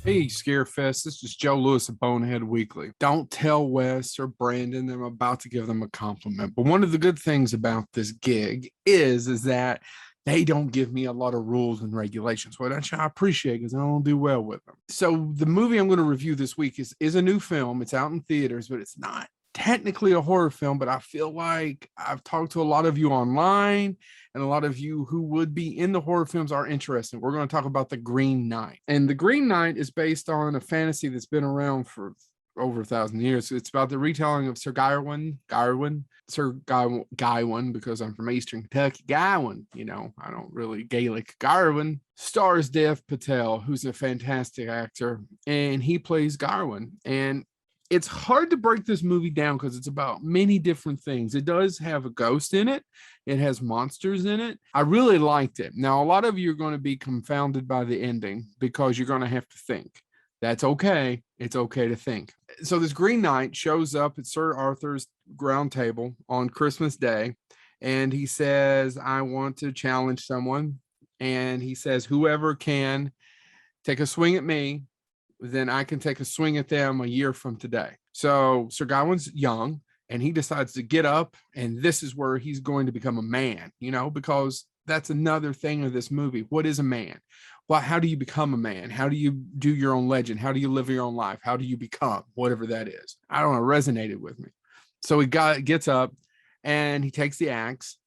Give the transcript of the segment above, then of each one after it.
Hey, Scarefest. This is Joe Lewis of Bonehead Weekly. Don't tell Wes or Brandon I'm about to give them a compliment. But one of the good things about this gig is that they don't give me a lot of rules and regulations, which I appreciate because I don't do well with them. So the movie I'm going to review this week is a new film. It's out in theaters, but it's not technically a horror film, but I feel like I've talked to a lot of you online and a lot of you who would be in the horror films are interested. We're going to talk about The Green Knight. And The Green Knight is based on a fantasy that's been around for over 1,000 years. It's about the retelling of Sir Gawain, because I'm from Eastern Kentucky. Gawain, I don't really Gaelic. Gawain stars Dev Patel, who's a fantastic actor, and he plays Gawain. And it's hard to break this movie down because it's about many different things. It does have a ghost in it. It has monsters in it. I really liked it. Now, a lot of you are going to be confounded by the ending because you're going to have to think. That's okay. It's okay to think. So this Green Knight shows up at Sir Arthur's round table on Christmas Day, and he says, I want to challenge someone. And he says, whoever can take a swing at me, then I can take a swing at them a year from today. So Sir Gawain's young and he decides to get up, and this is where he's going to become a man, because that's another thing of this movie. What is a man? Well, how do you become a man? How do you do your own legend? How do you live your own life? How do you become whatever that is? I don't know, resonated with me. So he gets up and he takes the axe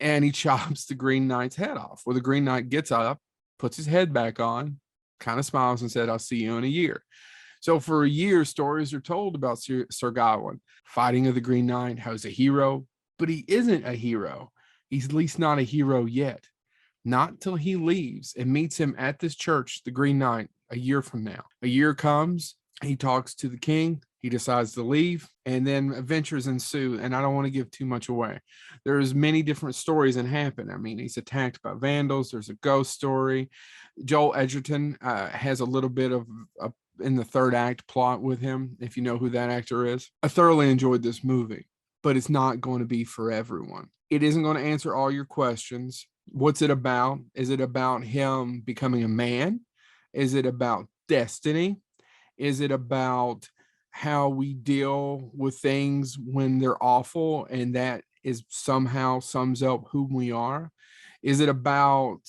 and he chops the Green Knight's head off. Well, the Green Knight gets up, puts his head back on, kind of smiles and said, I'll see you in a year. So for a year, stories are told about Sir Gawain fighting of the Green Knight, how he's a hero, but he isn't a hero. He's at least not a hero yet. Not till he leaves and meets him at this church, the Green Knight, a year from now. A year comes, he talks to the king, he decides to leave, and then adventures ensue. And I don't want to give too much away. There's many different stories that happen. I mean, he's attacked by vandals. There's a ghost story. Joel Edgerton has a little bit of in the third act plot with him, if you know who that actor is. I thoroughly enjoyed this movie, but it's not going to be for everyone. It isn't going to answer all your questions. What's it about? Is it about him becoming a man? Is it about destiny? Is it about how we deal with things when they're awful and that is somehow sums up who we are? Is it about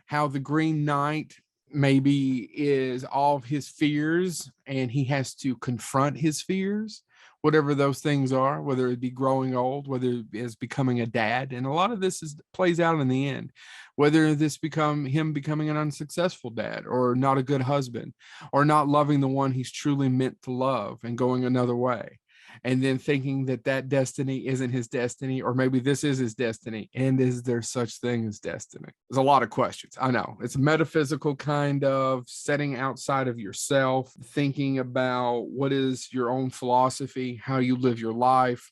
how the Green Knight maybe is all of his fears and he has to confront his fears, whatever those things are, whether it be growing old, whether it is becoming a dad? And a lot of this plays out in the end, whether this him becoming an unsuccessful dad or not a good husband or not loving the one he's truly meant to love and going another way. And then thinking that destiny isn't his destiny, or maybe this is his destiny. And is there such thing as destiny? There's a lot of questions. I know it's a metaphysical kind of setting outside of yourself, thinking about what is your own philosophy, how you live your life,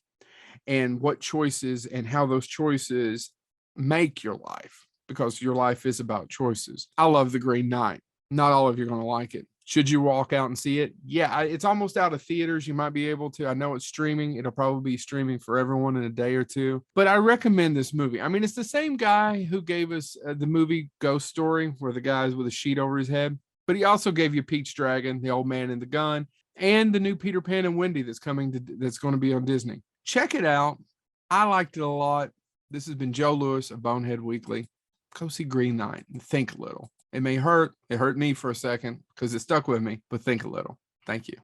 and what choices and how those choices make your life, because your life is about choices. I love The Green Knight. Not all of you are going to like it. Should you walk out and see it? Yeah, it's almost out of theaters. You might be able to. I know it's streaming. It'll probably be streaming for everyone in a day or two. But I recommend this movie. I mean, it's the same guy who gave us the movie Ghost Story, where the guy's with a sheet over his head. But he also gave you Pete's Dragon, The Old Man and the Gun, and the new Peter Pan and Wendy that's going to be on Disney. Check it out. I liked it a lot. This has been Joe Lewis of Bonehead Weekly. Go see Green Knight and think a little. It may hurt. It hurt me for a second because it stuck with me, but think a little. Thank you.